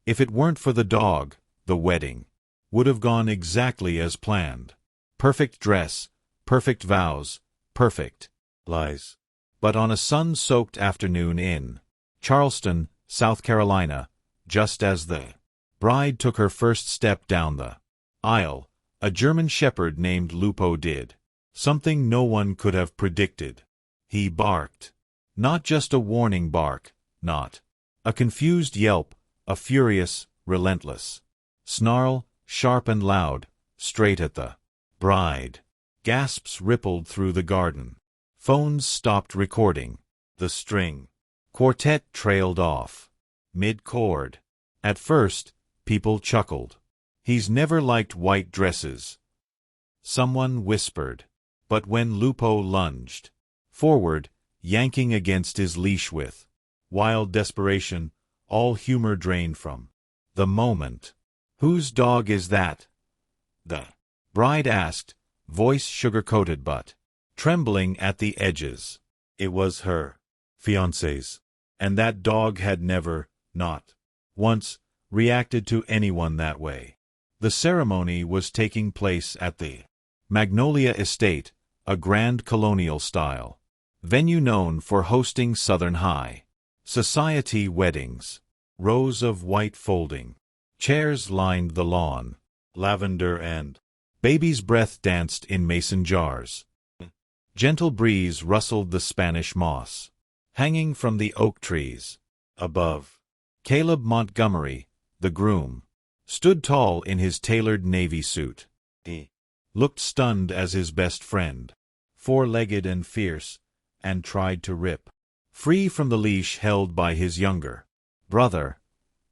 If it weren't for the dog, the wedding would have gone exactly as planned. Perfect dress, perfect vows, perfect lies. But on a sun-soaked afternoon in Charleston, South Carolina, just as the bride took her first step down the aisle, a German shepherd named Lupo did something no one could have predicted. He barked. Not just a warning bark, not a confused yelp, a furious, relentless snarl, sharp and loud, straight at the bride. Gasps rippled through the garden. Phones stopped recording. The string quartet trailed off mid-chord. At first, people chuckled. "He's never liked white dresses," someone whispered. But when Lupo lunged forward, yanking against his leash with wild desperation, all humor drained from the moment. "Whose dog is that?" the bride asked, voice sugar-coated but trembling at the edges. It was her fiancé's, and that dog had never, not once, reacted to anyone that way. The ceremony was taking place at the Magnolia Estate, a grand colonial-style venue known for hosting Southern high society weddings. Rows of white folding chairs lined the lawn. Lavender and baby's breath danced in mason jars. Gentle breeze rustled the Spanish moss hanging from the oak trees. Above, Caleb Montgomery, the groom, stood tall in his tailored navy suit. He looked stunned as his best friend, four-legged and fierce, and tried to rip free from the leash held by his younger brother,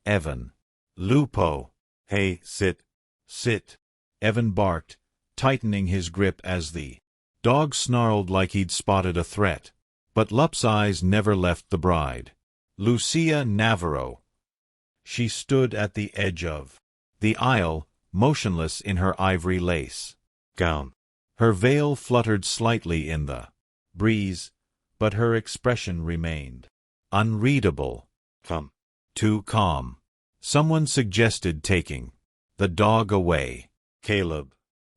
Evan. "Lupo, hey, sit, sit," Evan barked, tightening his grip as the dog snarled like he'd spotted a threat. But Lup's eyes never left the bride, Lucia Navarro. She stood at the edge of the aisle, motionless in her ivory lace gown. Her veil fluttered slightly in the breeze, but her expression remained unreadable. Too calm. Someone suggested taking the dog away. Caleb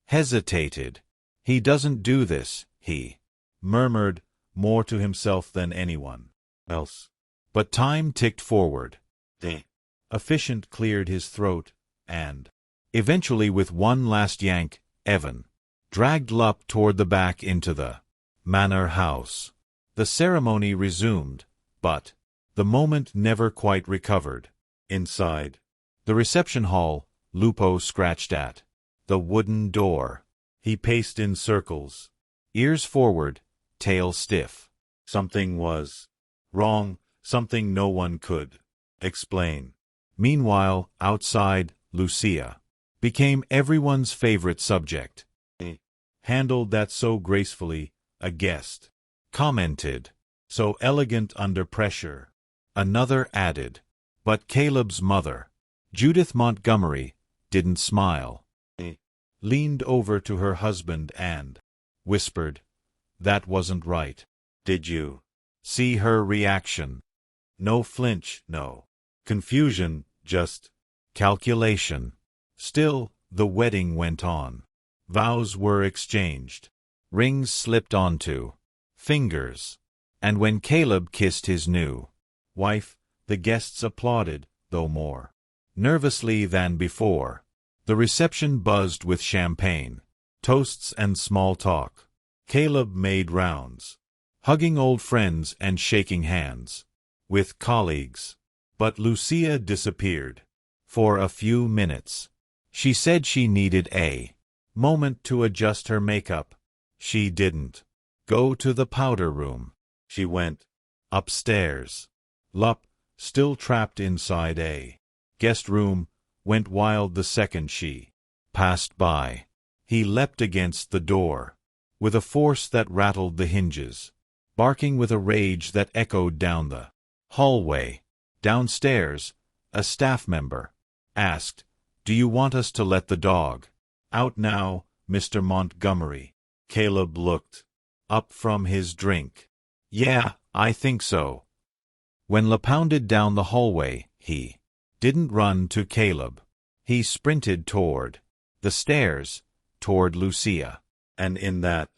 hesitated. "He doesn't do this," he murmured, more to himself than anyone else. But time ticked forward. The officiant cleared his throat, and eventually with one last yank, Evan dragged Lup toward the back into the manor house. The ceremony resumed, but the moment never quite recovered. Inside the reception hall, Lupo scratched at the wooden door. He paced in circles, ears forward, tail stiff. Something was wrong, something no one could explain. Meanwhile, outside, Lucia became everyone's favorite subject. "Handled that so gracefully," a guest commented. "So elegant under pressure," another added. But Caleb's mother, Judith Montgomery, didn't smile. Leaned over to her husband and whispered, "That wasn't right. Did you see her reaction? No flinch, no confusion, just calculation." Still, the wedding went on. Vows were exchanged. Rings slipped onto fingers. And when Caleb kissed his new wife, the guests applauded, though more nervously than before. The reception buzzed with champagne, toasts and small talk. Caleb made rounds, hugging old friends and shaking hands with colleagues. But Lucia disappeared for a few minutes. She said she needed a moment to adjust her makeup. She didn't go to the powder room. She went upstairs. Lup, still trapped inside a guest room, went wild the second she passed by. He leapt against the door with a force that rattled the hinges, barking with a rage that echoed down the hallway. Downstairs, a staff member asked, "Do you want us to let the dog out now, Mr. Montgomery?" Caleb looked up from his drink. "Yeah, I think so." When La pounded down the hallway, he didn't run to Caleb. He sprinted toward the stairs, toward Lucia. And in that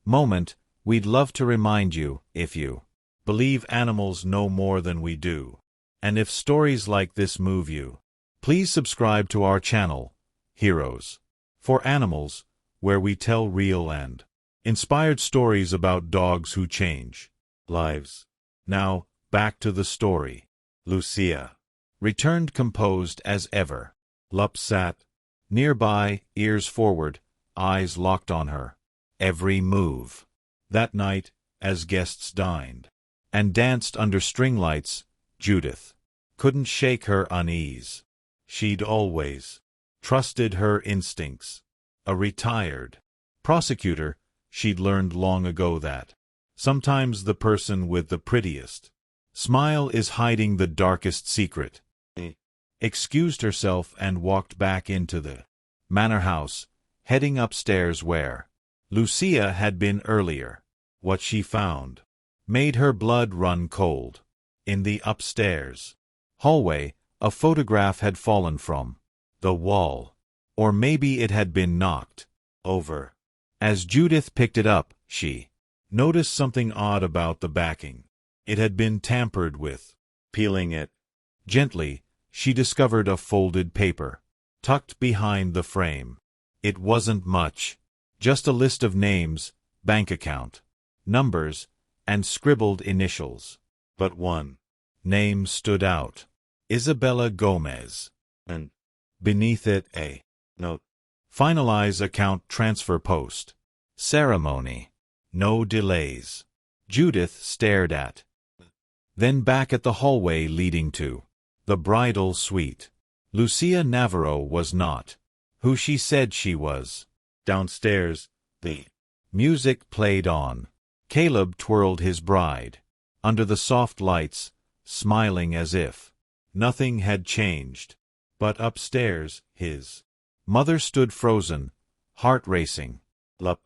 moment, we'd love to remind you, if you believe animals know more than we do, and if stories like this move you, please subscribe to our channel, Heroes for Animals, where we tell real and inspired stories about dogs who change lives. Now, back to the story. Lucia returned composed as ever. Lup sat nearby, ears forward, eyes locked on her every move. That night, as guests dined and danced under string lights, Judith couldn't shake her unease. She'd always trusted her instincts. A retired prosecutor, she'd learned long ago that sometimes the person with the prettiest smile is hiding the darkest secret. Excused herself and walked back into the manor house, heading upstairs where Lucia had been earlier. What she found made her blood run cold. In the upstairs hallway, a photograph had fallen from the wall, or maybe it had been knocked over. As Judith picked it up, she noticed something odd about the backing. It had been tampered with. Peeling it gently, she discovered a folded paper tucked behind the frame. It wasn't much, just a list of names, bank account numbers, and scribbled initials. But one name stood out: Isabella Gomez. And beneath it, a note: finalize account transfer post. Ceremony. No delays. Judith stared at, then back at the hallway leading to the bridal suite. Lucia Navarro was not who she said she was. Downstairs, the music played on. Caleb twirled his bride under the soft lights, smiling as if nothing had changed. But upstairs, his mother stood frozen, heart racing. Lup,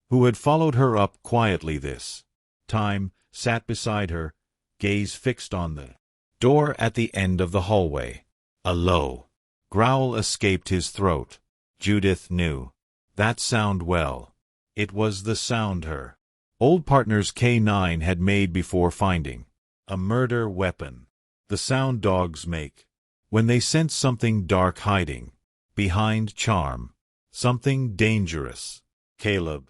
who had followed her up quietly this time, sat beside her, gaze fixed on the door at the end of the hallway. A low growl escaped his throat. Judith knew that sound well. It was the sound her old partner's K9 had made before finding a murder weapon. The sound dogs make when they sense something dark hiding behind charm, something dangerous. Caleb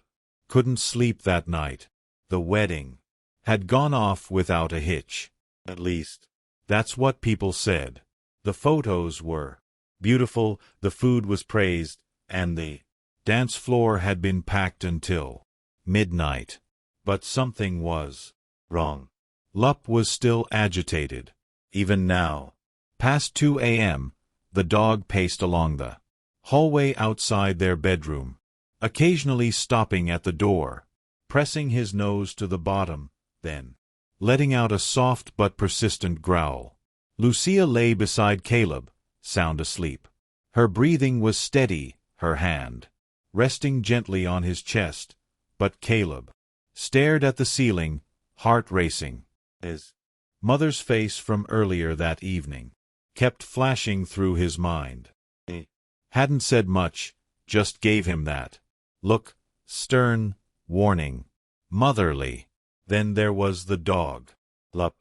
couldn't sleep that night. The wedding had gone off without a hitch. At least, that's what people said. The photos were beautiful, the food was praised, and the dance floor had been packed until midnight. But something was wrong. Lup was still agitated. Even now, past 2 a.m., the dog paced along the hallway outside their bedroom, occasionally stopping at the door, pressing his nose to the bottom, then letting out a soft but persistent growl. Lucia lay beside Caleb, sound asleep. Her breathing was steady, her hand resting gently on his chest, but Caleb stared at the ceiling, heart racing. His mother's face from earlier that evening kept flashing through his mind. He hadn't said much, just gave him that look, stern, warning, motherly. Then there was the dog. Lup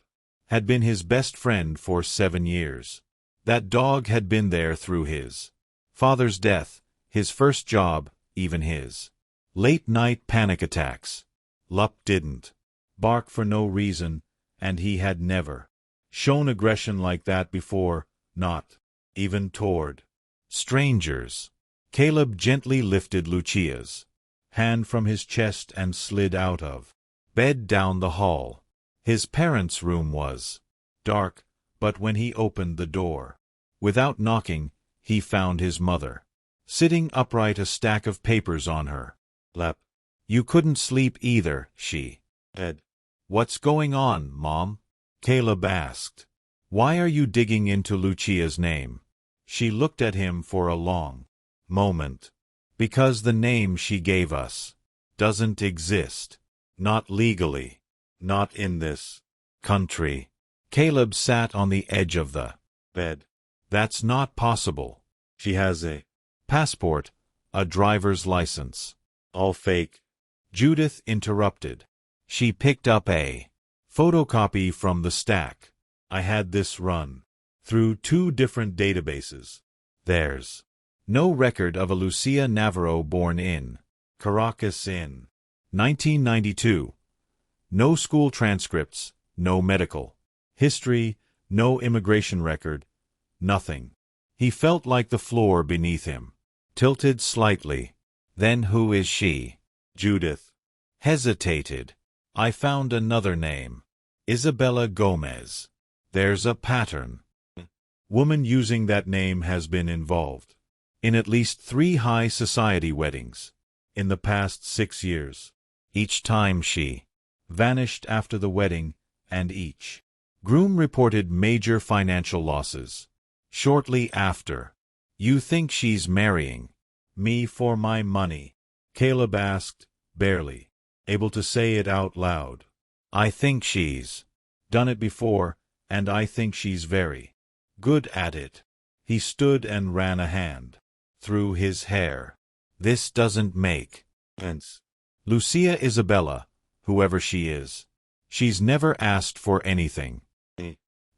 had been his best friend for 7 years. That dog had been there through his father's death, his first job, even his late-night panic attacks. Lup didn't bark for no reason, and he had never shown aggression like that before, not even toward strangers. Caleb gently lifted Lucia's hand from his chest and slid out of bed down the hall. His parents' room was dark, but when he opened the door, without knocking, he found his mother sitting upright, a stack of papers on her lap. You couldn't sleep either, she said. What's going on, Mom? Caleb asked. Why are you digging into Lucia's name? She looked at him for a long moment. Because the name she gave us doesn't exist. Not legally. Not in this country. Caleb sat on the edge of the bed, That's not possible. She has a passport, a driver's license. All fake. Judith interrupted. She picked up a photocopy from the stack. I had this run through 2 different databases. There's no record of a Lucia Navarro born in Caracas in 1992. No school transcripts, no medical history, no immigration record, nothing. He felt like the floor beneath him tilted slightly. Then who is she? Judith hesitated. I found another name. Isabella Gomez. There's a pattern. Woman using that name has been involved in at least 3 high society weddings in the past 6 years. Each time she vanished after the wedding, and each groom reported major financial losses shortly after. You think she's marrying me for my money? Caleb asked, barely able to say it out loud. I think she's done it before, and I think she's very good at it. He stood and ran a hand through his hair. This doesn't make sense. Lucia Isabella, whoever she is, she's never asked for anything.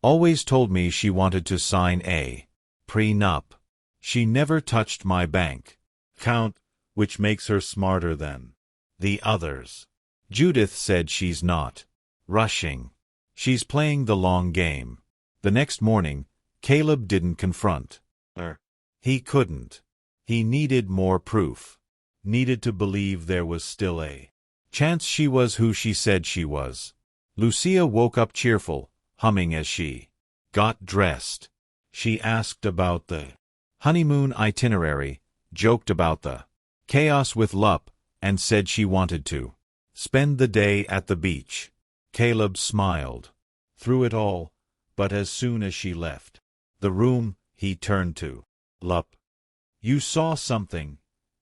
Always told me she wanted to sign a prenup. She never touched my bank account, which makes her smarter than the others. Judith said she's not rushing. She's playing the long game. The next morning, Caleb didn't confront her. He couldn't. He needed more proof. Needed to believe there was still a chance she was who she said she was. Lucia woke up cheerful, humming as she got dressed. She asked about the honeymoon itinerary, joked about the chaos with Lup, and said she wanted to spend the day at the beach. Caleb smiled through it all, but as soon as she left the room, he turned to Lup. You saw something,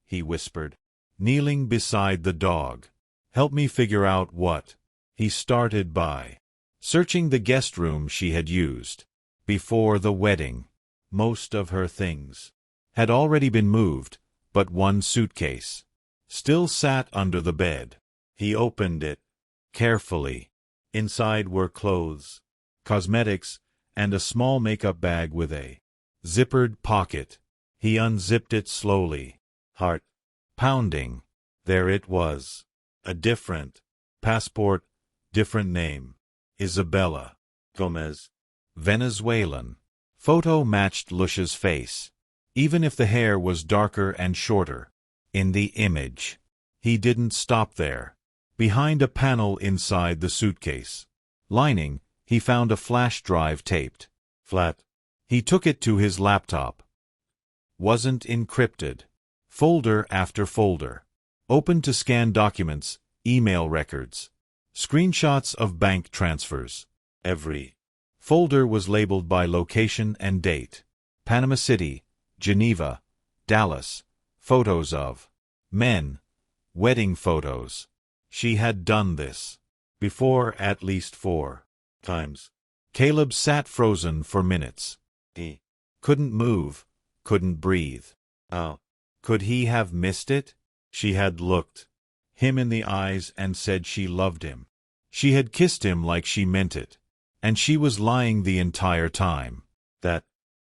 he whispered, kneeling beside the dog. Help me figure out what. He started by searching the guest room she had used before the wedding. Most of her things had already been moved, but one suitcase still sat under the bed. He opened it carefully. Inside were clothes, cosmetics, and a small makeup bag with a zippered pocket. He unzipped it slowly, heart pounding. There it was. A different passport, different name. Isabella Gomez. Venezuelan. Photo matched Lucia's face, even if the hair was darker and shorter. In the image. He didn't stop there. Behind a panel inside the suitcase lining, he found a flash drive taped flat. He took it to his laptop. Wasn't encrypted. Folder after folder. Open to scan documents, email records, screenshots of bank transfers. Every folder was labeled by location and date. Panama City, Geneva, Dallas. Photos of men. Wedding photos. She had done this before at least 4 times. Caleb sat frozen for minutes. He couldn't move, couldn't breathe. Oh, could he have missed it? She had looked him in the eyes and said she loved him. She had kissed him like she meant it. And she was lying the entire time. That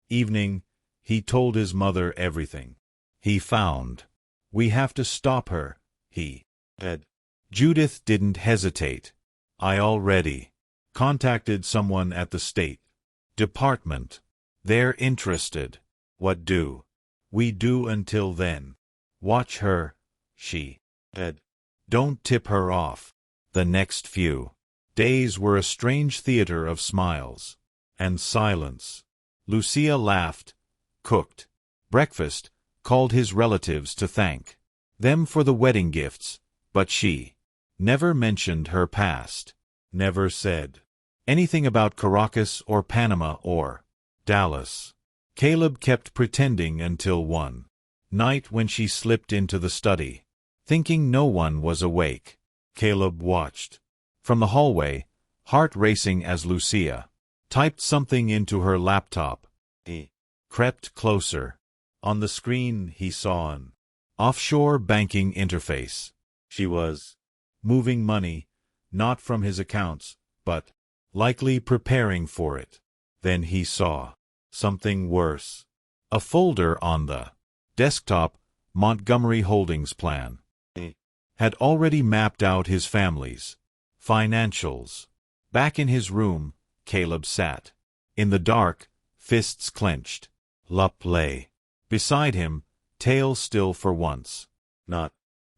evening, he told his mother everything he found. We have to stop her, he said. Judith didn't hesitate. I already contacted someone at the State Department. They're interested. What do we do until then? Watch her, she said. Don't tip her off. The next few days were a strange theater of smiles and silence. Lucia laughed, cooked breakfast, called his relatives to thank them for the wedding gifts, but she never mentioned her past, never said anything about Caracas or Panama or Dallas. Caleb kept pretending until one night when she slipped into the study, thinking no one was awake. Caleb watched from the hallway, heart racing as Lucia typed something into her laptop. He crept closer. On the screen he saw an offshore banking interface. She was moving money, not from his accounts, but likely preparing for it. Then he saw something worse. A folder on the desktop, Montgomery Holdings plan. He had already mapped out his family's financials. Back in his room, Caleb sat. In the dark, fists clenched. Lup lay beside him, tail still for once. Not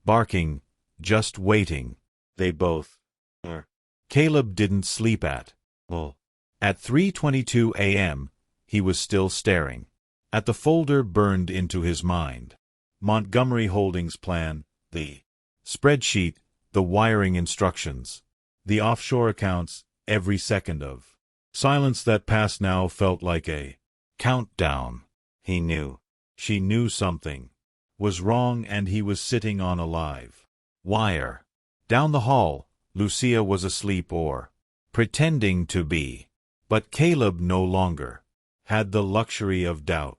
barking, just waiting. They both were. Caleb didn't sleep at all. At 3:22 a.m., he was still staring at the folder burned into his mind. Montgomery Holdings plan, the spreadsheet, the wiring instructions, the offshore accounts, every second of silence that passed now felt like a countdown. He knew. She knew something was wrong, and he was sitting on a live wire. Down the hall, Lucia was asleep or pretending to be. But Caleb no longer had the luxury of doubt.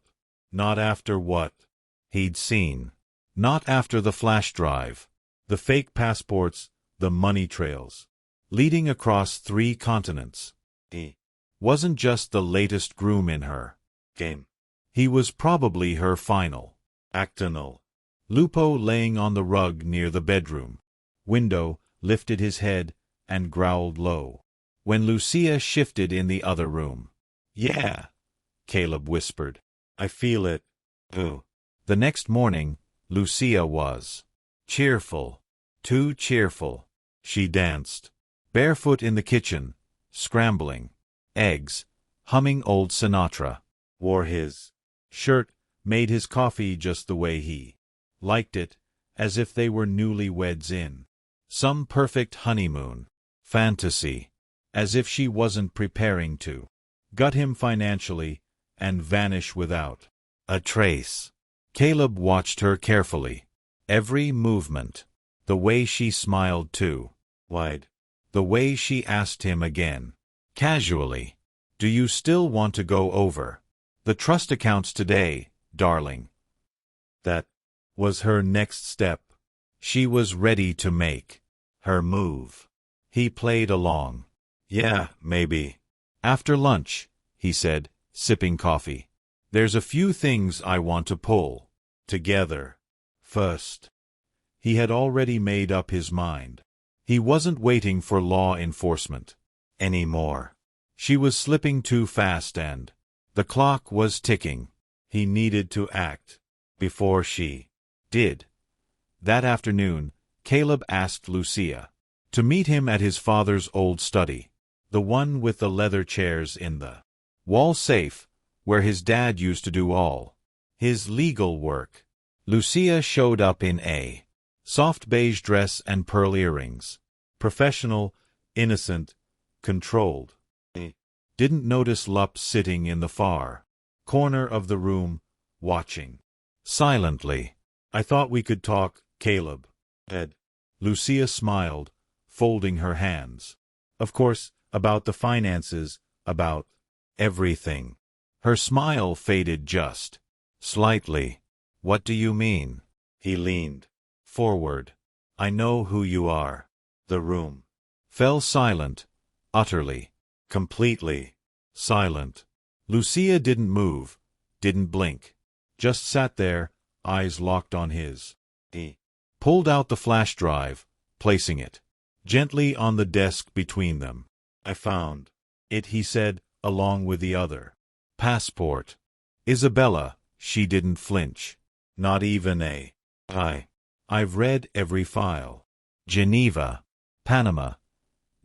Not after what he'd seen. Not after the flash drive, the fake passports, the money trails leading across 3 continents. He wasn't just the latest groom in her game. He was probably her final actinal. Lupo, laying on the rug near the bedroom window, lifted his head and growled low. When Lucia shifted in the other room, "Yeah," Caleb whispered. "I feel it." Ooh. The next morning, Lucia was cheerful. Too cheerful. She danced, barefoot in the kitchen, scrambling eggs, humming old Sinatra, wore his shirt, made his coffee just the way he liked it, as if they were newlyweds in some perfect honeymoon fantasy, as if she wasn't preparing to gut him financially and vanish without a trace. Caleb watched her carefully. Every movement. The way she smiled too wide. The way she asked him again, casually, "Do you still want to go over the trust accounts today, darling?" That was her next step. She was ready to make her move. He played along. "Yeah, maybe. After lunch," he said, sipping coffee. "There's a few things I want to pull together first." He had already made up his mind. He wasn't waiting for law enforcement anymore. She was slipping too fast and the clock was ticking. He needed to act before she did. That afternoon, Caleb asked Lucia to meet him at his father's old study, the one with the leather chairs in the wall safe, where his dad used to do all his legal work. Lucia showed up in a soft beige dress and pearl earrings. Professional, innocent, controlled. He didn't notice Lup sitting in the far corner of the room, watching silently. "I thought we could talk, Caleb." Ed. Lucia smiled, folding her hands. "Of course, about the finances, about everything." Her smile faded just slightly. "What do you mean?" He leaned forward. "I know who you are." The room fell silent, utterly, completely silent. Lucia didn't move, didn't blink, just sat there, eyes locked on his. He pulled out the flash drive, placing it gently on the desk between them. "I found it," he said, along with the other passport. "Isabella," she didn't flinch. "Not even a I've read every file. Geneva, Panama,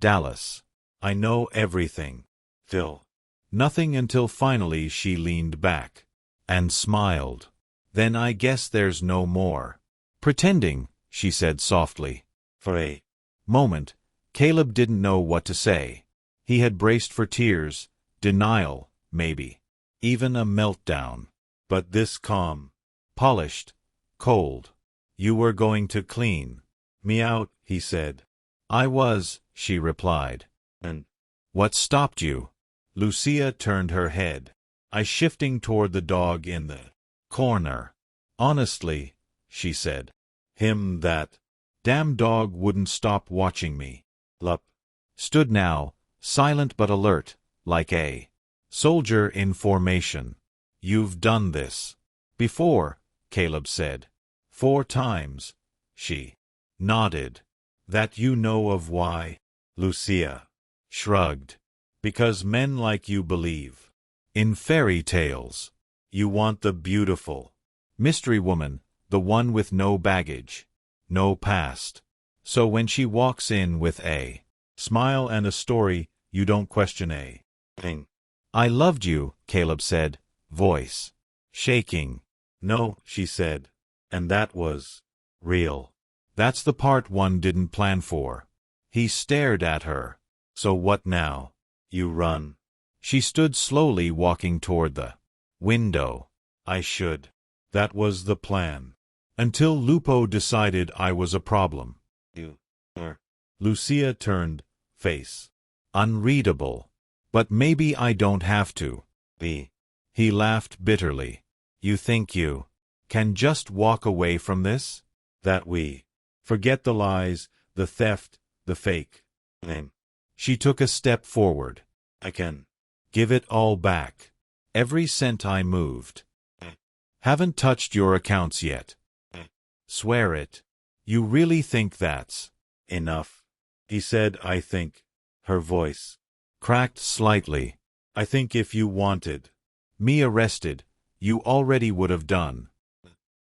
Dallas. I know everything." Phil. Nothing until finally she leaned back and smiled. "Then I guess there's no more pretending," she said softly. For a moment, Caleb didn't know what to say. He had braced for tears, denial, maybe, even a meltdown. But this calm, polished, cold. "You were going to clean me out," he said. "I was," she replied. "And what stopped you?" Lucia turned her head. I shifting toward the dog in the corner. Honestly, she said. Him that damn dog wouldn't stop watching me. Lup stood now, silent but alert, like a soldier in formation. You've done this before, Caleb said. 4 times. She nodded. That you know of why? Lucia shrugged. Because men like you believe in fairy tales. You want the beautiful mystery woman, the one with no baggage, no past. So when she walks in with a smile and a story, you don't question a thing. I loved you, Caleb said, voice shaking. No, she said. And that was real. That's the part one didn't plan for. He stared at her. So what now? You run. She stood slowly walking toward the window. I should. That was the plan. Until Lupo decided I was a problem. You are. Lucia turned, face unreadable. But maybe I don't have to be. He laughed bitterly. You think you can just walk away from this? That we forget the lies, the theft, the fake name. She took a step forward. I can give it all back. Every cent I moved. Haven't touched your accounts yet. Swear it. You really think that's enough? He said, I think. Her voice cracked slightly. I think if you wanted me arrested, you already would have done.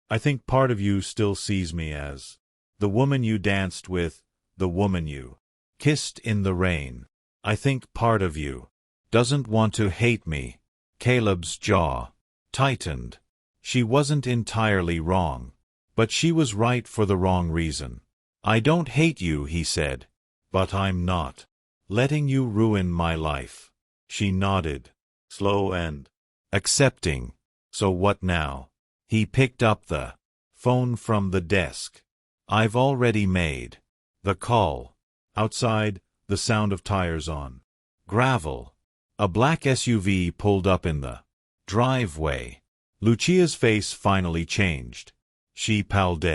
I think part of you still sees me as the woman you danced with, the woman you kissed in the rain. I think part of you doesn't want to hate me. Caleb's jaw tightened. She wasn't entirely wrong, but she was right for the wrong reason. I don't hate you, he said, but I'm not letting you ruin my life. She nodded, slow and accepting. So what now? He picked up the phone from the desk. I've already made the call. Outside, the sound of tires on gravel. A black SUV pulled up in the driveway. Lucia's face finally changed. She palled.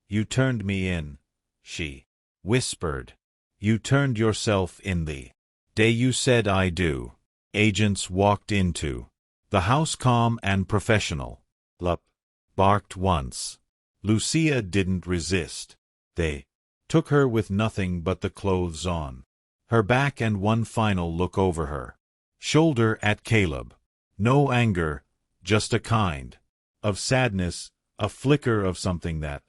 You turned me in, she whispered. You turned yourself in the day you said I do. Agents walked into the house calm and professional. Lup barked once. Lucia didn't resist. They took her with nothing but the clothes on. Her back and one final look over her shoulder at Caleb. No anger, just a kind of sadness, a flicker of something that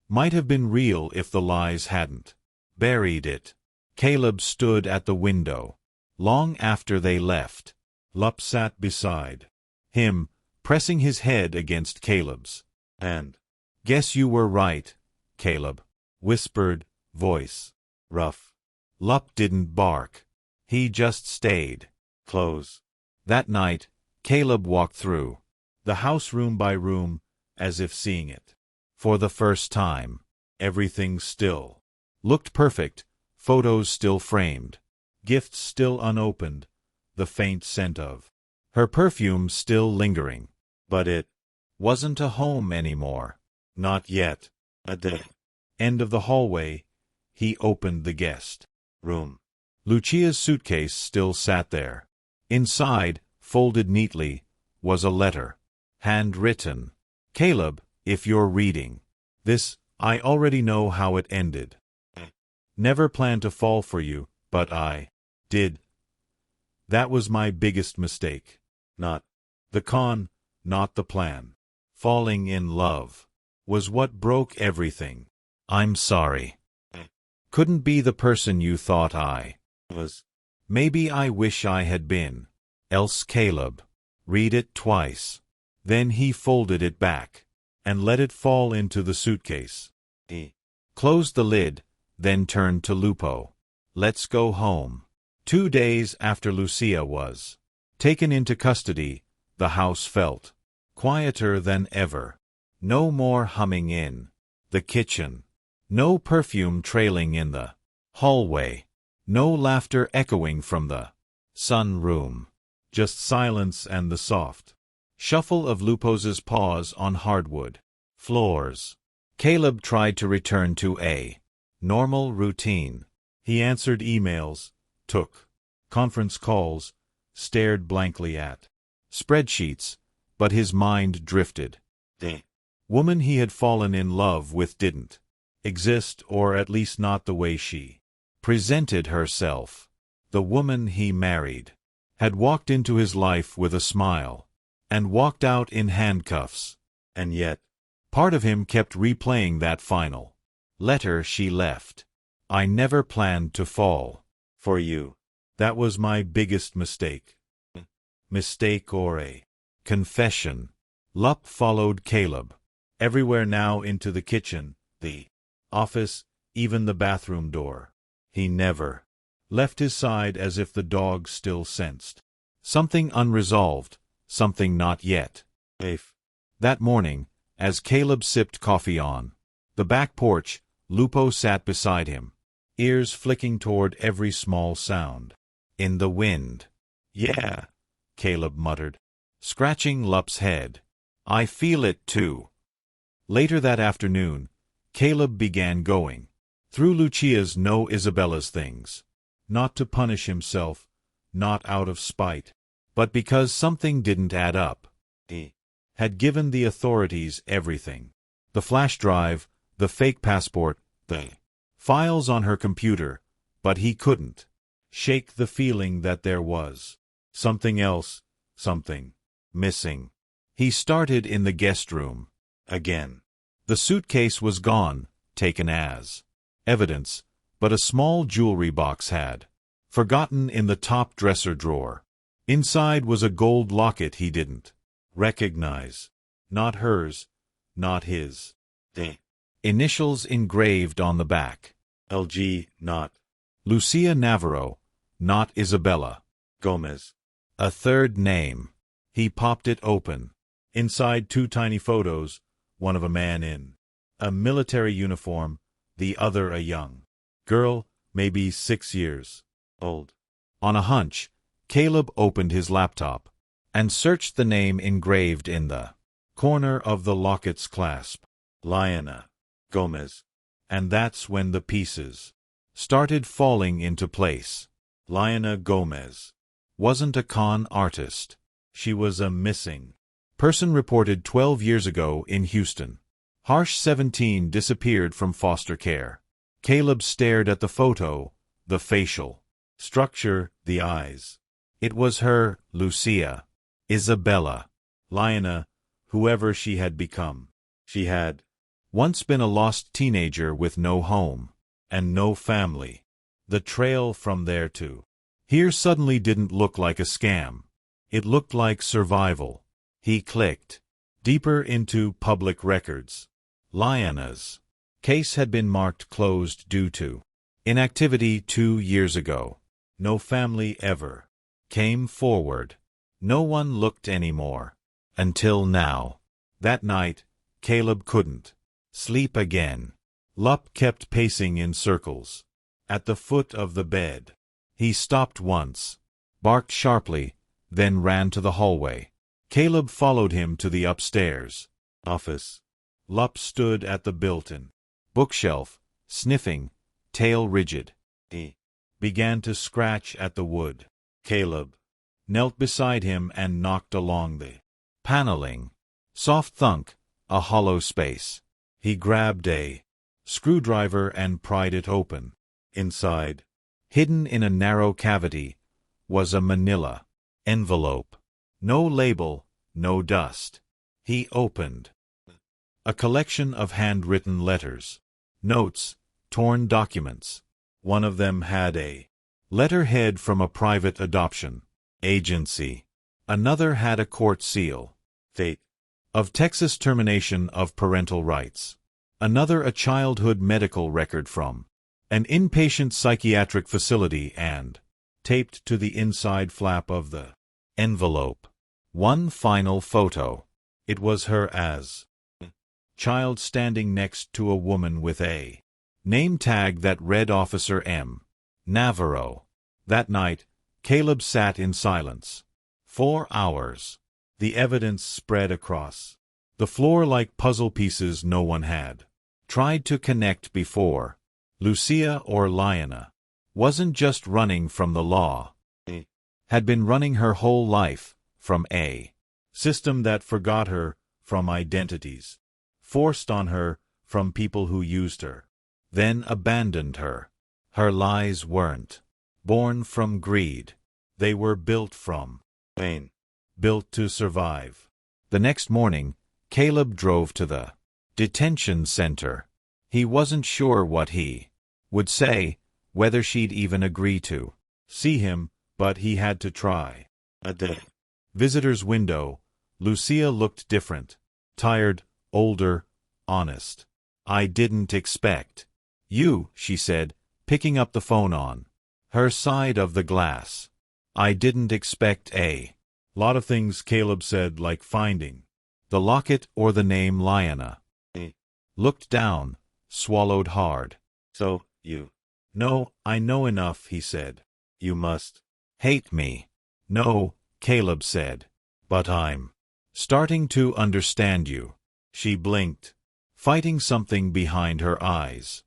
might have been real if the lies hadn't buried it. Caleb stood at the window. Long after they left, Lup sat beside him, pressing his head against Caleb's. And guess you were right, Caleb, whispered, voice rough. Lup didn't bark. He just stayed close. That night, Caleb walked through the house room by room, as if seeing it for the first time. Everything still looked perfect, photos still framed, gifts still unopened, the faint scent of her perfume still lingering. But it wasn't a home anymore. Not yet. At the end of the hallway, he opened the guest room. Lucia's suitcase still sat there. Inside, folded neatly, was a letter. Handwritten. Caleb, if you're reading this, I already know how it ended. Never planned to fall for you, but I did. That was my biggest mistake. Not the con, not the plan. Falling in love was what broke everything. I'm sorry. Couldn't be the person you thought I was. Maybe I wish I had been. Else Caleb. Read it twice. Then he folded it back and let it fall into the suitcase. He closed the lid, then turned to Lupo. Let's go home. 2 days after Lucia was taken into custody, the house felt quieter than ever. No more humming in the kitchen. No perfume trailing in the hallway. No laughter echoing from the sunroom. just silence and the soft shuffle of Lupo's paws on hardwood floors. Caleb tried to return to a normal routine. He answered emails, took conference calls, stared blankly at spreadsheets, but his mind drifted. The woman he had fallen in love with didn't exist, or at least not the way she presented herself. The woman he married had walked into his life with a smile and walked out in handcuffs, and yet part of him kept replaying that final letter she left. I never planned to fall for you. That was my biggest mistake. Mistake or a confession. Lup followed Caleb everywhere now, into the kitchen, the office, even the bathroom door. He never left his side, as if the dog still sensed something unresolved, something not yet safe. That morning, as Caleb sipped coffee on the back porch, Lupo sat beside him, ears flicking toward every small sound in the wind. Yeah, Caleb muttered, scratching Lup's head. I feel it too. Later that afternoon, Caleb began going through Lucia's no Isabella's things, not to punish himself, not out of spite, but because something didn't add up. He had given the authorities everything: the flash drive, the fake passport, the files on her computer, but he couldn't shake the feeling that there was something else, something missing. He started in the guest room again. The suitcase was gone, taken as evidence, but a small jewelry box had forgotten in the top dresser drawer. Inside was a gold locket he didn't recognize. Not hers, not his. The initials engraved on the back. LG, not Lucia Navarro, not Isabella Gomez. A third name. He popped it open. Inside, two tiny photos, one of a man in a military uniform, the other a young girl, maybe 6 years old. On a hunch, Caleb opened his laptop and searched the name engraved in the corner of the locket's clasp. Liana Gomez. And that's when the pieces started falling into place. Liana Gomez wasn't a con artist. She was a missing person reported 12 years ago in Houston. Harsh 17 disappeared from foster care. Caleb stared at the photo, the facial structure, the eyes. It was her, Lucia. Isabella. Liana, whoever she had become. She had once been a lost teenager with no home and no family. The trail from there to here suddenly didn't look like a scam. It looked like survival. He clicked deeper into public records. Liana's case had been marked closed due to inactivity 2 years ago. No family ever came forward. No one looked anymore. Until now. That night, Caleb couldn't sleep again. Lup kept pacing in circles at the foot of the bed. He stopped once, barked sharply, then ran to the hallway. Caleb followed him to the upstairs office. Lup stood at the built-in bookshelf, sniffing, tail rigid. He began to scratch at the wood. Caleb knelt beside him and knocked along the paneling. Soft thunk, a hollow space. He grabbed a screwdriver and pried it open. Inside, hidden in a narrow cavity, was a manila envelope. No label, no dust. He opened a collection of handwritten letters, notes, torn documents. One of them had a letterhead from a private adoption agency. Another had a court seal, fate of Texas termination of parental rights. Another a childhood medical record from an inpatient psychiatric facility, and, taped to the inside flap of the envelope, one final photo. It was her as child standing next to a woman with a name tag that read Officer M. Navarro. That night, Caleb sat in silence, 4 hours. The evidence spread across the floor like puzzle pieces no one had tried to connect before. Lucia or Lyanna wasn't just running from the law. Had been running her whole life from a system that forgot her, from identities forced on her from people who used her, then abandoned her. Her lies weren't born from greed. They were built from pain, built to survive. The next morning, Caleb drove to the detention center. He wasn't sure what he would say, whether she'd even agree to see him, but he had to try. At the visitor's window, Lucia looked different. Tired, older, honest. "I didn't expect you," she said, picking up the phone on her side of the glass. "I didn't expect a lot of things," Caleb said, "like finding the locket or the name Lyanna." Looked down, swallowed hard. "So, you know, I know enough," he said. "You must hate me." "No," Caleb said, "but I'm starting to understand you." She blinked, fighting something behind her eyes.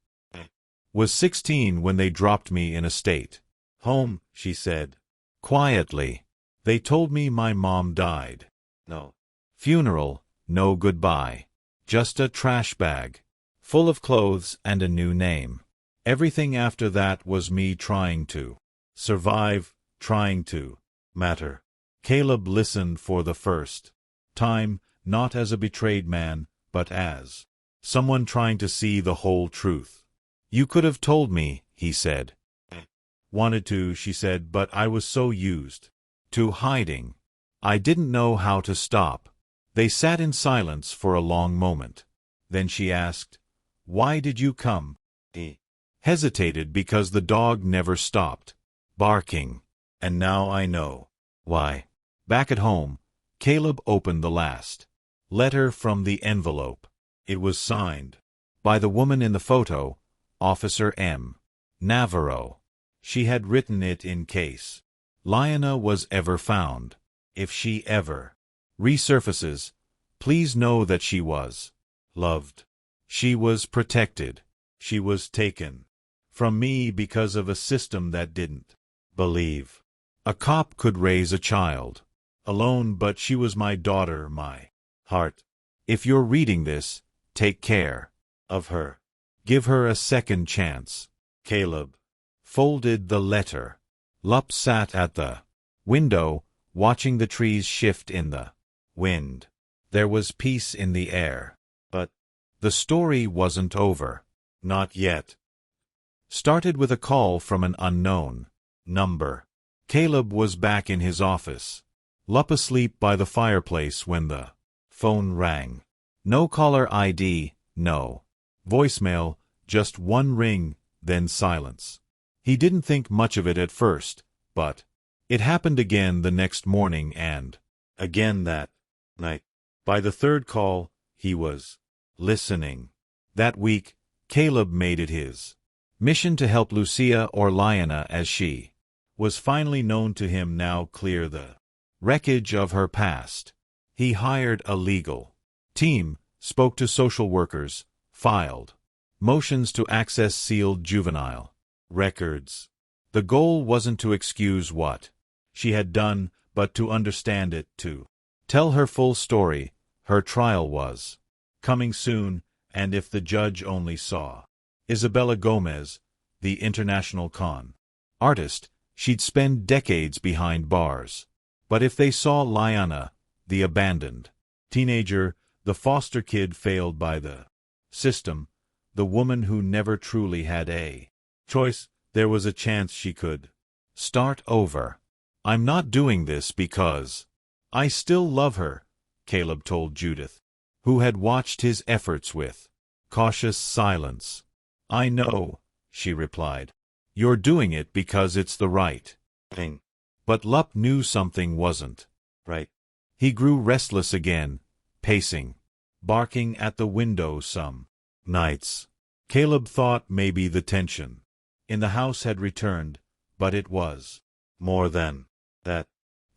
"Was 16 when they dropped me in a state home," she said, quietly. "They told me my mom died. No funeral, no goodbye. Just a trash bag full of clothes and a new name. Everything after that was me trying to survive, trying to matter." Caleb listened for the first time, not as a betrayed man, but as someone trying to see the whole truth. "You could have told me," he said. "Wanted to," she said, "but I was so used to hiding. I didn't know how to stop." They sat in silence for a long moment. Then she asked, "Why did you come?" He hesitated because the dog never stopped barking. "And now I know why." Back at home, Caleb opened the last letter from the envelope. It was signed by the woman in the photo, Officer M. Navarro. She had written it in case Lyanna was ever found. "If she ever resurfaces, please know that she was loved. She was protected. She was taken from me because of a system that didn't believe a cop could raise a child alone, but she was my daughter, my heart. If you're reading this, take care of her. Give her a second chance." Caleb folded the letter. Lup sat at the window, watching the trees shift in the wind. There was peace in the air. But the story wasn't over. Not yet. Started with a call from an unknown number. Caleb was back in his office. Lup asleep by the fireplace when the phone rang. No caller ID, no voicemail, just one ring, then silence. He didn't think much of it at first, but it happened again the next morning and again that night. By the third call, he was listening. That week, Caleb made it his mission to help Lucia, or Lyanna as she was finally known to him, now clear the wreckage of her past. He hired a legal team, spoke to social workers, filed motions to access sealed juvenile records. The goal wasn't to excuse what she had done, but to understand it, to tell her full story. Her trial was coming soon, and if the judge only saw Isabella Gomez, the international con artist, she'd spend decades behind bars. But if they saw Lyanna, the abandoned teenager, the foster kid failed by the system, the woman who never truly had a choice, there was a chance she could start over. "I'm not doing this because I still love her," Caleb told Judith, who had watched his efforts with cautious silence. "I know," she replied. "You're doing it because it's the right thing." But Lup knew something wasn't right. He grew restless again, pacing, barking at the window some nights. Caleb thought maybe the tension in the house had returned, but it was more than that.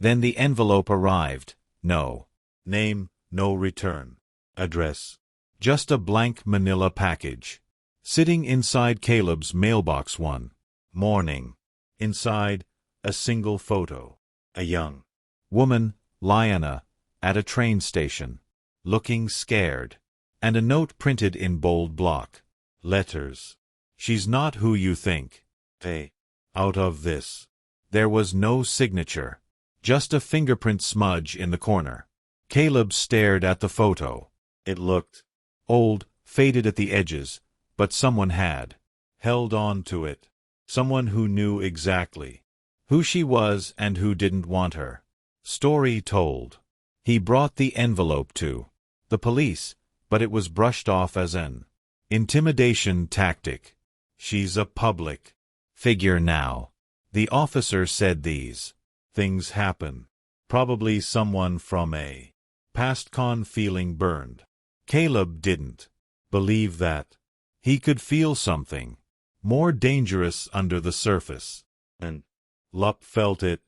Then the envelope arrived. No name, no return address. Just a blank manila package. Sitting inside Caleb's mailbox one morning. Inside, a single photo. A young woman, Liana, at a train station, looking scared. And a note printed in bold block letters. She's not who you think. Stay out of this. There was no signature. Just a fingerprint smudge in the corner. Caleb stared at the photo. It looked old, faded at the edges, but someone had held on to it. Someone who knew exactly who she was and who didn't want her. Story told. He brought the envelope to the police, but it was brushed off as an intimidation tactic. She's a public figure now. The officer said these things happen. Probably someone from a past con feeling burned. Caleb didn't believe that. He could feel something more dangerous under the surface. And Lup felt it,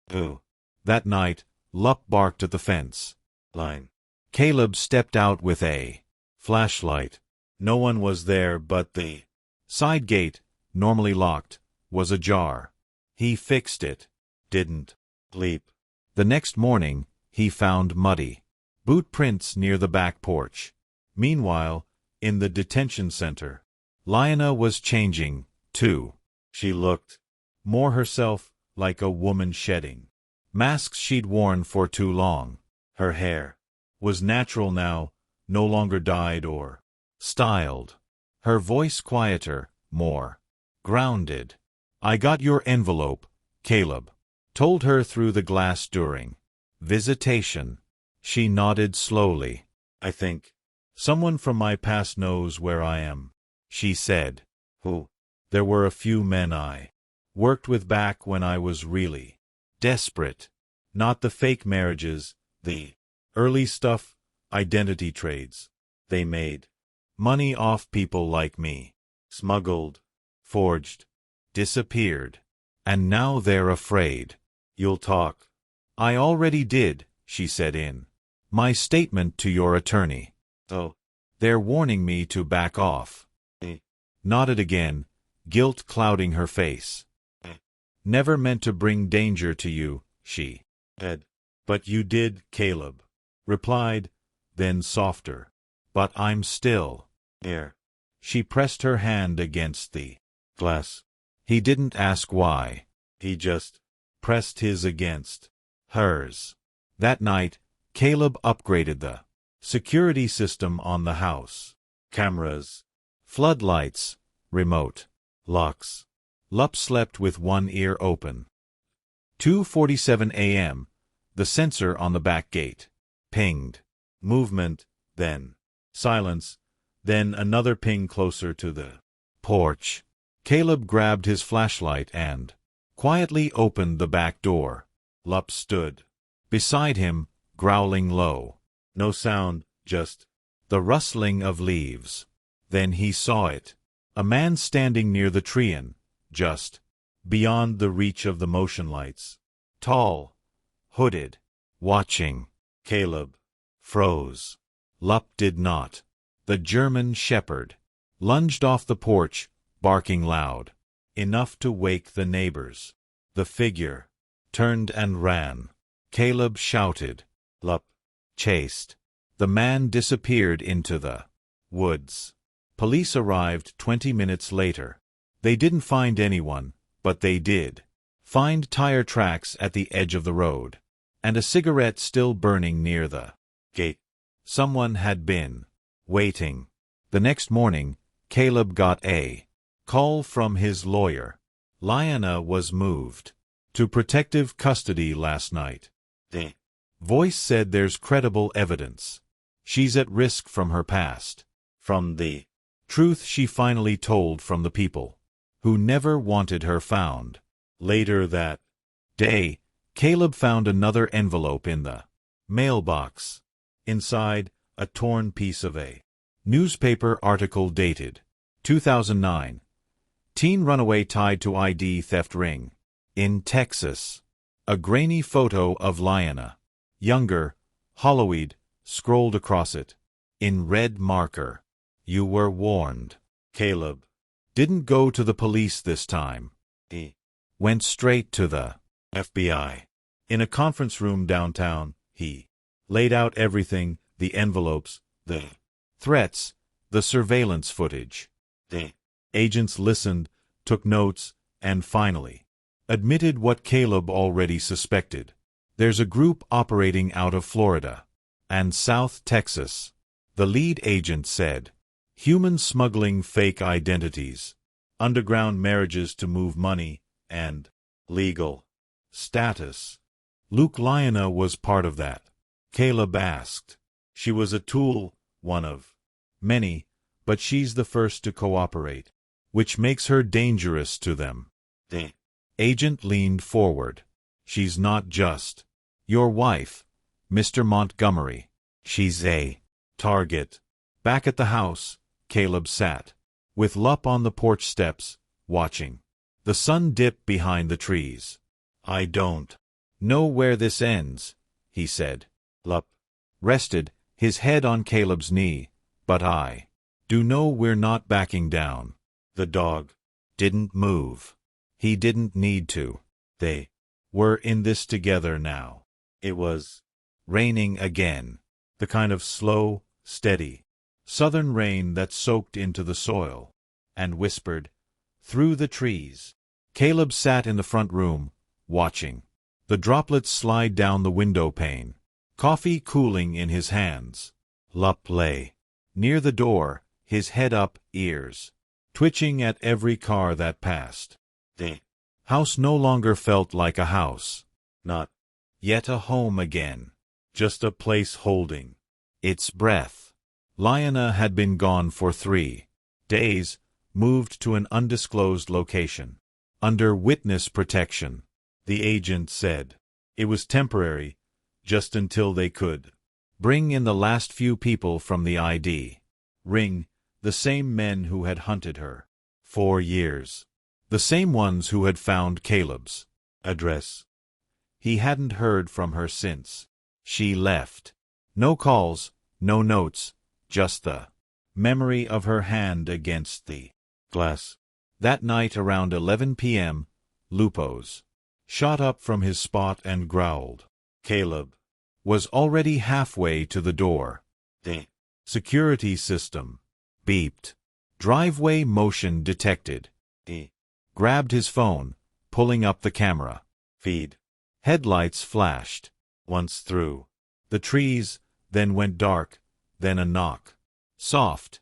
too. That night, Lup barked at the fence line. Caleb stepped out with a flashlight. No one was there, but the side gate, normally locked, was ajar. He fixed it. Didn't sleep. The next morning, he found muddy boot prints near the back porch. Meanwhile, in the detention center, Liana was changing, too. She looked more herself, like a woman shedding masks she'd worn for too long. Her hair was natural now, no longer dyed or styled. Her voice quieter, more grounded. I got your envelope, Caleb told her through the glass during visitation. She nodded slowly. I think someone from my past knows where I am, she said. Who? There were a few men I worked with back when I was really desperate. Not the fake marriages, the early stuff, identity trades. They made money off people like me. Smuggled, forged, disappeared. And now they're afraid. You'll talk. I already did, she said in my statement to your attorney. Oh. They're warning me to back off. Nodded again, guilt clouding her face. Never meant to bring danger to you, she said. But you did, Caleb replied, then softer. But I'm still here. She pressed her hand against the glass. He didn't ask why. He just pressed his against hers. That night, Caleb upgraded the security system on the house. Cameras, floodlights, remote locks. Lup slept with one ear open. 2:47 a.m. The sensor on the back gate pinged. Movement, then silence, then another ping closer to the porch. Caleb grabbed his flashlight and quietly opened the back door. Lup stood beside him, growling low. No sound, just the rustling of leaves. Then he saw it. A man standing near the tree just beyond the reach of the motion lights. Tall, hooded, watching. Caleb froze. Lup did not. The German shepherd lunged off the porch, barking loud, enough to wake the neighbors. The figure turned and ran. Caleb shouted. Lup chased. The man disappeared into the woods. Police arrived 20 minutes later. They didn't find anyone, but they did find tire tracks at the edge of the road, and a cigarette still burning near the gate. Someone had been waiting. The next morning, Caleb got a call from his lawyer. Liana was moved to protective custody last night. The voice said there's credible evidence. She's at risk from her past, from the truth she finally told from the people who never wanted her found. Later that day, Caleb found another envelope in the mailbox. Inside, a torn piece of a newspaper article dated 2009. Teen runaway tied to ID theft ring in Texas. A grainy photo of Lyanna, younger, hollowed, scrolled across it. In red marker. You were warned. Caleb didn't go to the police this time. He went straight to the FBI. In a conference room downtown, he laid out everything, the envelopes, the threats, the surveillance footage. The agents listened, took notes, and finally admitted what Caleb already suspected. There's a group operating out of Florida and South Texas. The lead agent said, human smuggling, fake identities, underground marriages to move money, and legal status. Lyanna was part of that. Caleb asked. She was a tool, one of many, but she's the first to cooperate, which makes her dangerous to them. The agent leaned forward. She's not just your wife, Mr. Montgomery. She's a target. Back at the house, Caleb sat, with Lup on the porch steps, watching. The sun dipped behind the trees. I don't know where this ends, he said. Lup rested, his head on Caleb's knee, but I do know we're not backing down. The dog didn't move. He didn't need to. They were in this together now. It was raining again, the kind of slow, steady, southern rain that soaked into the soil and whispered through the trees. Caleb sat in the front room, watching the droplets slide down the window pane, coffee cooling in his hands. Lup lay near the door, his head up, ears twitching at every car that passed. The house no longer felt like a house, not yet a home again, just a place holding its breath. Lyanna had been gone for 3 days, moved to an undisclosed location, under witness protection. The agent said it was temporary, just until they could bring in the last few people from the ID ring, the same men who had hunted her 4 years, the same ones who had found Caleb's address. He hadn't heard from her since she left. No calls, no notes, just the memory of her hand against the glass. That night around 11 p.m., Lupo's shot up from his spot and growled. Caleb was already halfway to the door. The security system beeped. Driveway motion detected. He grabbed his phone, pulling up the camera feed. Headlights flashed. Once through the trees, then went dark, then a knock. Soft,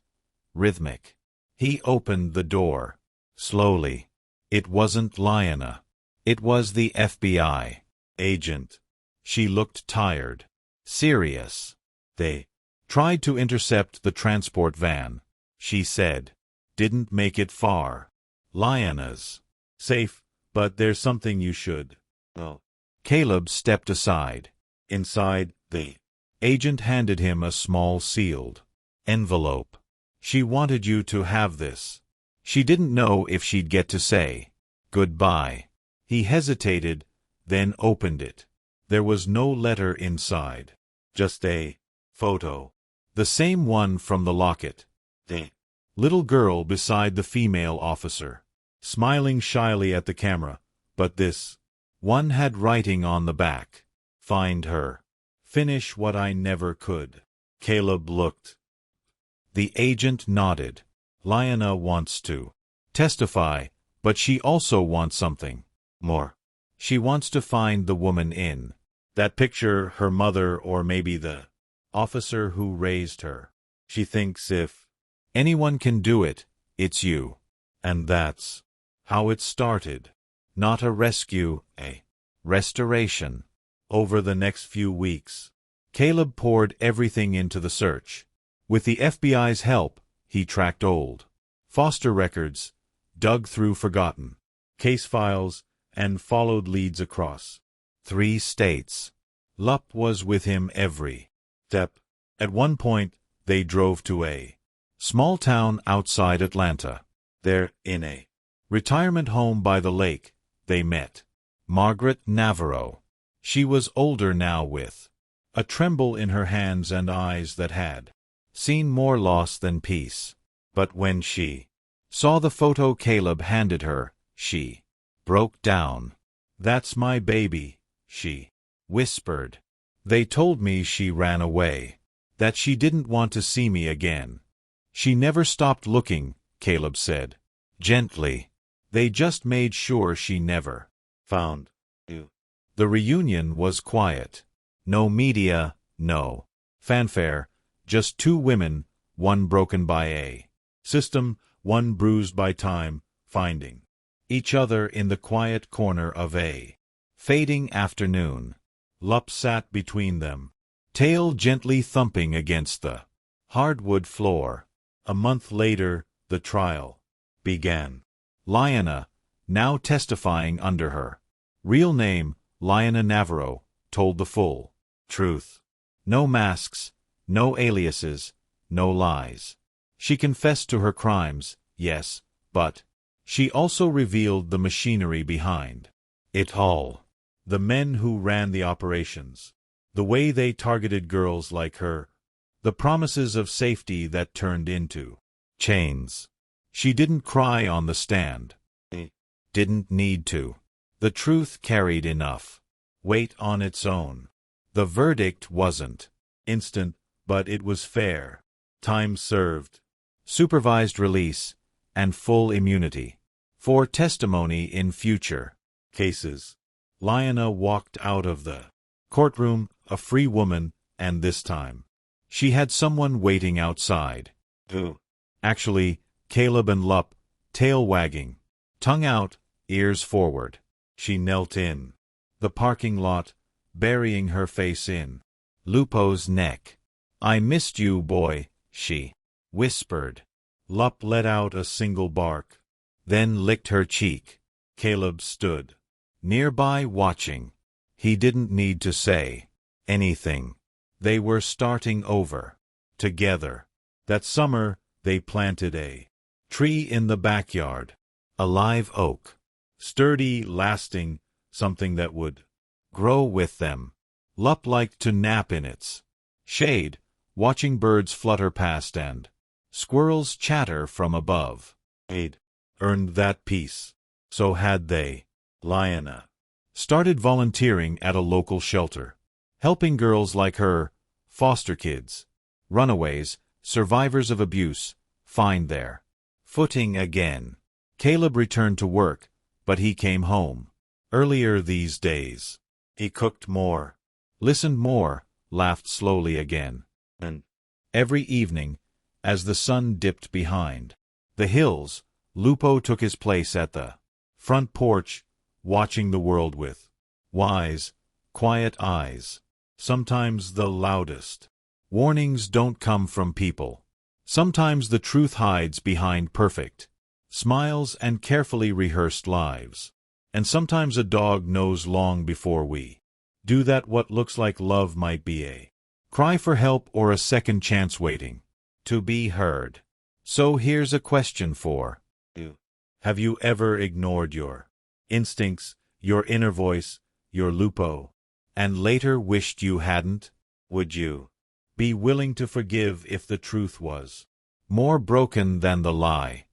rhythmic. He opened the door. Slowly. It wasn't Lyanna. It was the FBI agent. She looked tired. Serious. They tried to intercept the transport van, she said. Didn't make it far. Lyanna's safe, but there's something you should know. Caleb stepped aside. Inside, the agent handed him a small sealed envelope. She wanted you to have this. She didn't know if she'd get to say goodbye. He hesitated, then opened it. There was no letter inside, just a photo. The same one from the locket. The little girl beside the female officer, smiling shyly at the camera, but this one had writing on the back. Find her. Finish what I never could. Caleb looked. The agent nodded. Lyanna wants to testify, but she also wants something more. She wants to find the woman in that picture, her mother, or maybe the officer who raised her. She thinks if anyone can do it, it's you. And that's how it started. Not a rescue, a restoration. Over the next few weeks, Caleb poured everything into the search. With the FBI's help, he tracked old foster records, dug through forgotten case files, and followed leads across 3 states. Lup was with him every step. At one point, they drove to a small town outside Atlanta. There, in a retirement home by the lake, they met Margaret Navarro. She was older now with a tremble in her hands and eyes that had seen more loss than peace. But when she saw the photo Caleb handed her, she broke down. "That's my baby," she whispered. "They told me she ran away, that she didn't want to see me again. She never stopped looking," Caleb said gently. "They just made sure she never found you." The reunion was quiet. No media, no fanfare, just two women, one broken by a system, one bruised by time, finding each other in the quiet corner of a fading afternoon. Lup sat between them, tail gently thumping against the hardwood floor. A month later, the trial began. Lyanna, now testifying under her real name, Lyanna Navarro, told the full truth. No masks, no aliases, no lies. She confessed to her crimes, yes, but she also revealed the machinery behind it all. The men who ran the operations, the way they targeted girls like her, the promises of safety that turned into chains. She didn't cry on the stand. Didn't need to. The truth carried enough weight on its own. The verdict wasn't instant, but it was fair. Time served, supervised release, and full immunity for testimony in future cases. Lyanna walked out of the courtroom, a free woman, and this time she had someone waiting outside. Who? Actually, Caleb and Lup, tail wagging, tongue out, ears forward. She knelt in the parking lot, burying her face in Lupo's neck. "I missed you, boy," she whispered. Lup let out a single bark, then licked her cheek. Caleb stood nearby watching. He didn't need to say anything. They were starting over together. That summer, they planted a tree in the backyard, a live oak, sturdy, lasting, something that would grow with them. Lup liked to nap in its shade, watching birds flutter past and squirrels chatter from above. He'd earned that peace. So had they. Lyanna started volunteering at a local shelter, helping girls like her, foster kids, runaways, survivors of abuse, find their footing again. Caleb returned to work, but he came home earlier these days. He cooked more, listened more, laughed slowly again. And every evening, as the sun dipped behind the hills, Lupo took his place at the front porch, watching the world with wise, quiet eyes. Sometimes the loudest warnings don't come from people. Sometimes the truth hides behind perfect smiles and carefully rehearsed lives. And sometimes a dog knows long before we do that what looks like love might be a cry for help or a second chance waiting to be heard. So here's a question for you. Have you ever ignored your instincts, your inner voice, your Lupo, and later wished you hadn't? Would you be willing to forgive if the truth was more broken than the lie?